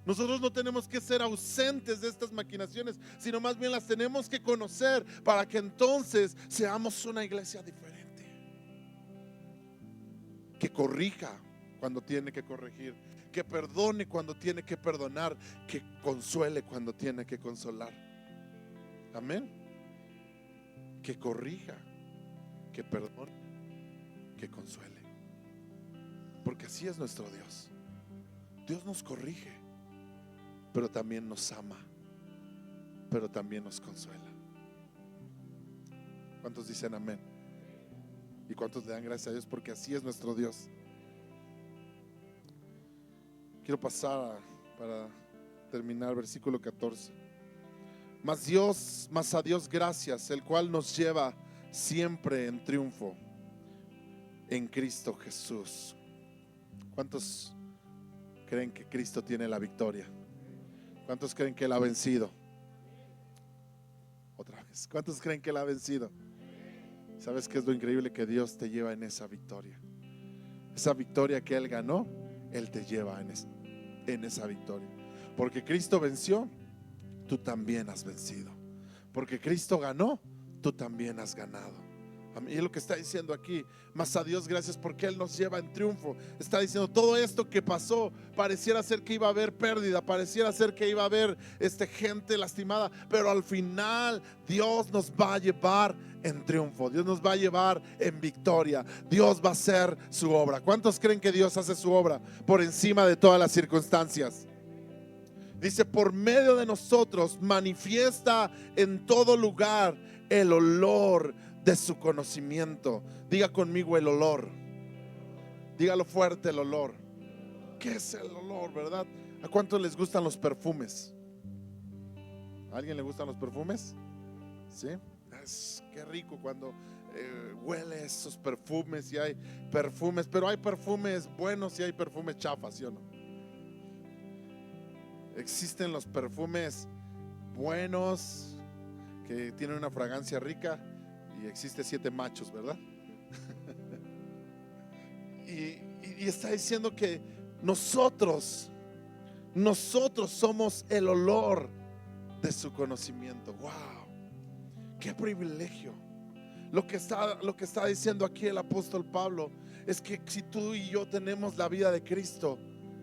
Nosotros no tenemos que ser ausentes de estas maquinaciones, sino más bien las tenemos que conocer para que entonces seamos una iglesia diferente, que corrija cuando tiene que corregir, que perdone cuando tiene que perdonar, que consuele cuando tiene que consolar. Amén. Que corrija, que perdone, que consuele, porque así es nuestro Dios. Dios nos corrige, pero también nos ama, pero también nos consuela. ¿Cuántos dicen amén? ¿Y cuántos le dan gracias a Dios? Porque así es nuestro Dios. Quiero pasar para terminar versículo 14. Mas a Dios gracias, el cual nos lleva siempre en triunfo en Cristo Jesús. ¿Cuántos creen que Cristo tiene la victoria? ¿Cuántos creen que Él ha vencido? Otra vez, ¿cuántos creen que Él ha vencido? ¿Sabes qué es lo increíble? Que Dios te lleva en esa victoria. Esa victoria que Él ganó, Él te lleva en esa victoria. Porque Cristo venció, tú también has vencido. Porque Cristo ganó, tú también has ganado. Y es lo que está diciendo aquí. Mas a Dios gracias porque Él nos lleva en triunfo. Está diciendo: todo esto que pasó, pareciera ser que iba a haber pérdida, pareciera ser que iba a haber gente lastimada, pero al final Dios nos va a llevar en triunfo. Dios nos va a llevar en victoria. Dios va a hacer su obra. ¿Cuántos creen que Dios hace su obra por encima de todas las circunstancias? Dice: por medio de nosotros manifiesta en todo lugar el olor de su conocimiento. Diga conmigo: el olor. Dígalo fuerte: el olor. ¿Qué es el olor, verdad? ¿A cuántos les gustan los perfumes? ¿A alguien le gustan los perfumes? ¿Sí? Qué rico cuando huele esos perfumes. Y hay perfumes, pero hay perfumes buenos y hay perfumes chafas, ¿sí o no? Existen los perfumes buenos que tienen una fragancia rica, y existe 7 machos, ¿verdad? y está diciendo que nosotros somos el olor de su conocimiento. ¡Wow! ¡Qué privilegio! Lo que está diciendo aquí el apóstol Pablo es que si tú y yo tenemos la vida de Cristo,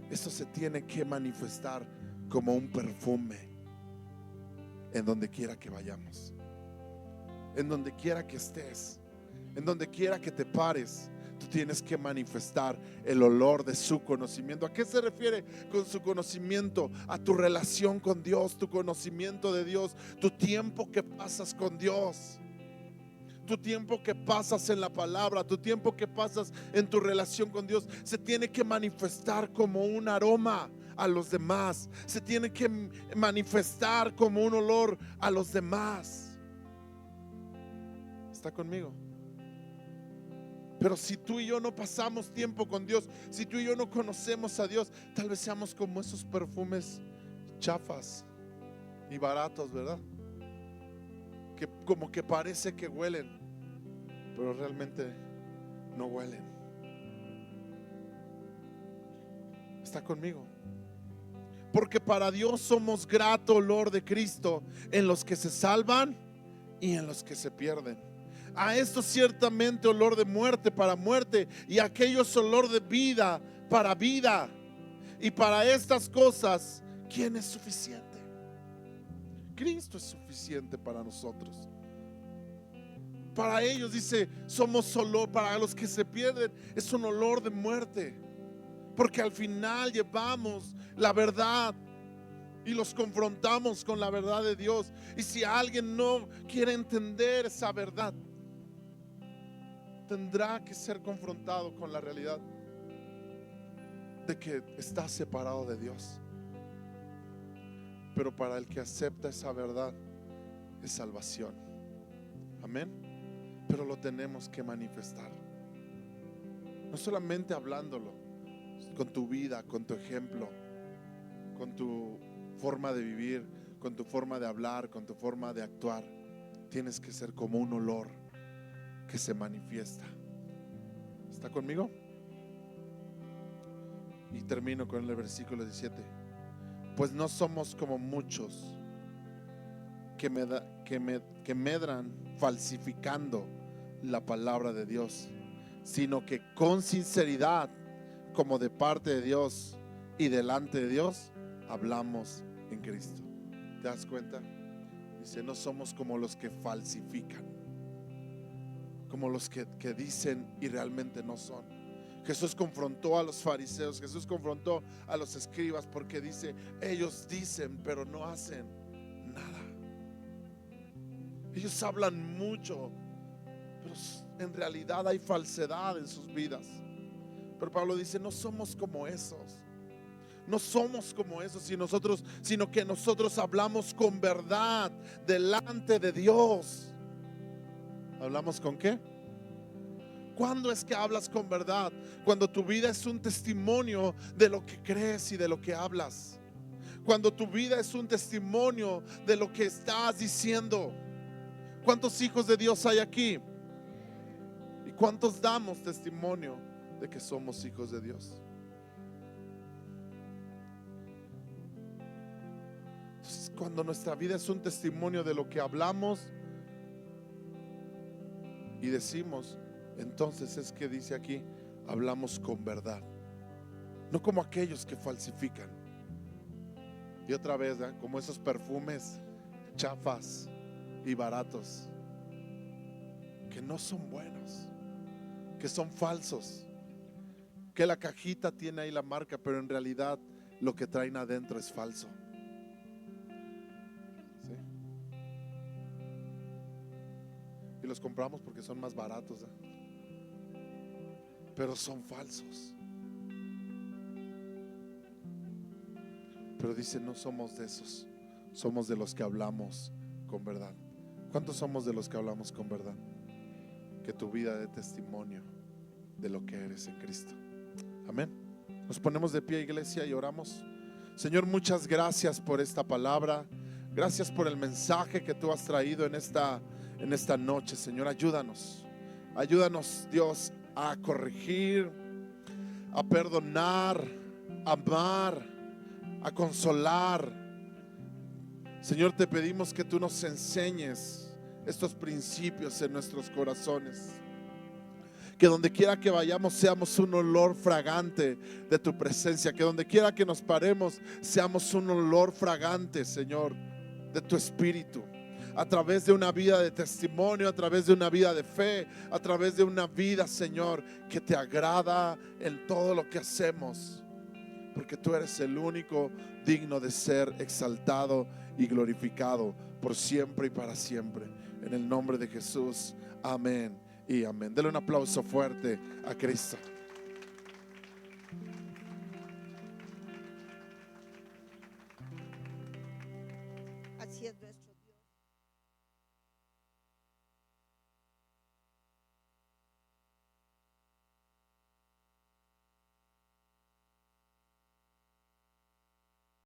eso se tiene que manifestar como un perfume en donde quiera que vayamos, en donde quiera que estés, en donde quiera que te pares. Tú tienes que manifestar el olor de su conocimiento. ¿A qué se refiere con su conocimiento? A tu relación con Dios, tu conocimiento de Dios, tu tiempo que pasas con Dios, Tu tiempo que pasas en la palabra, tu tiempo que pasas en tu relación con Dios, se tiene que manifestar como un aroma a los demás. Se tiene que manifestar como un olor a los demás. ¿Está conmigo? Pero si tú y yo no pasamos tiempo con Dios, si tú y yo no conocemos a Dios, tal vez seamos como esos perfumes chafas y baratos, ¿verdad? Que como que parece que huelen, pero realmente no huelen. ¿Está conmigo? Porque para Dios somos grato olor de Cristo en los que se salvan y en los que se pierden. A esto ciertamente olor de muerte para muerte, y a aquellos olor de vida para vida. Y para estas cosas, ¿quién es suficiente? Cristo es suficiente para nosotros. Para ellos dice, somos olor. Para los que se pierden es un olor de muerte, porque al final llevamos la verdad y los confrontamos con la verdad de Dios. Y si alguien no quiere entender esa verdad, tendrá que ser confrontado con la realidad de que está separado de Dios. Pero para el que acepta esa verdad es salvación. Amén. Pero lo tenemos que manifestar, no solamente hablándolo, con tu vida, con tu ejemplo, con tu forma de vivir, con tu forma de hablar, con tu forma de actuar. Tienes que ser como un olor que se manifiesta. ¿Está conmigo? Y termino con el versículo 17. Pues no somos como muchos que medran falsificando la palabra de Dios, sino que con sinceridad, como de parte de Dios y delante de Dios, hablamos en Cristo. ¿Te das cuenta? Dice, no somos como los que falsifican, como los que dicen y realmente no son. Jesús confrontó a los fariseos, Jesús confrontó a los escribas, porque dice, ellos dicen pero no hacen nada. Ellos hablan mucho, pero en realidad hay falsedad en sus vidas. Pero Pablo dice, no somos como esos. No somos como esos, sino que nosotros hablamos con verdad delante de Dios. ¿Hablamos con qué? ¿Cuándo es que hablas con verdad? Cuando tu vida es un testimonio de lo que crees y de lo que hablas. Cuando tu vida es un testimonio de lo que estás diciendo. ¿Cuántos hijos de Dios hay aquí? ¿Y cuántos damos testimonio de que somos hijos de Dios? Entonces, cuando nuestra vida es un testimonio de lo que hablamos y decimos, entonces es que dice aquí, hablamos con verdad, no como aquellos que falsifican. Y otra vez, como esos perfumes chafas y baratos, que no son buenos, que son falsos, que la cajita tiene ahí la marca, pero en realidad lo que traen adentro es falso. ¿Sí? Y los compramos porque son más baratos, pero son falsos. Pero dice, no somos de esos, somos de los que hablamos con verdad. ¿Cuántos somos de los que hablamos con verdad? Que tu vida dé testimonio de lo que eres en Cristo. Amén. Nos ponemos de pie, iglesia, y oramos. Señor, muchas gracias por esta palabra. Gracias por el mensaje que tú has traído en esta noche. Señor, ayúdanos, Dios, a corregir, a perdonar, a amar, a consolar. Señor, te pedimos que tú nos enseñes estos principios en nuestros corazones. Que donde quiera que vayamos seamos un olor fragante de tu presencia. Que donde quiera que nos paremos seamos un olor fragante, Señor, de tu espíritu. A través de una vida de testimonio, a través de una vida de fe, a través de una vida, Señor, que te agrada en todo lo que hacemos. porque tú eres el único digno de ser exaltado y glorificado por siempre y para siempre. En el nombre de Jesús, amén y amén. Dele un aplauso fuerte a Cristo.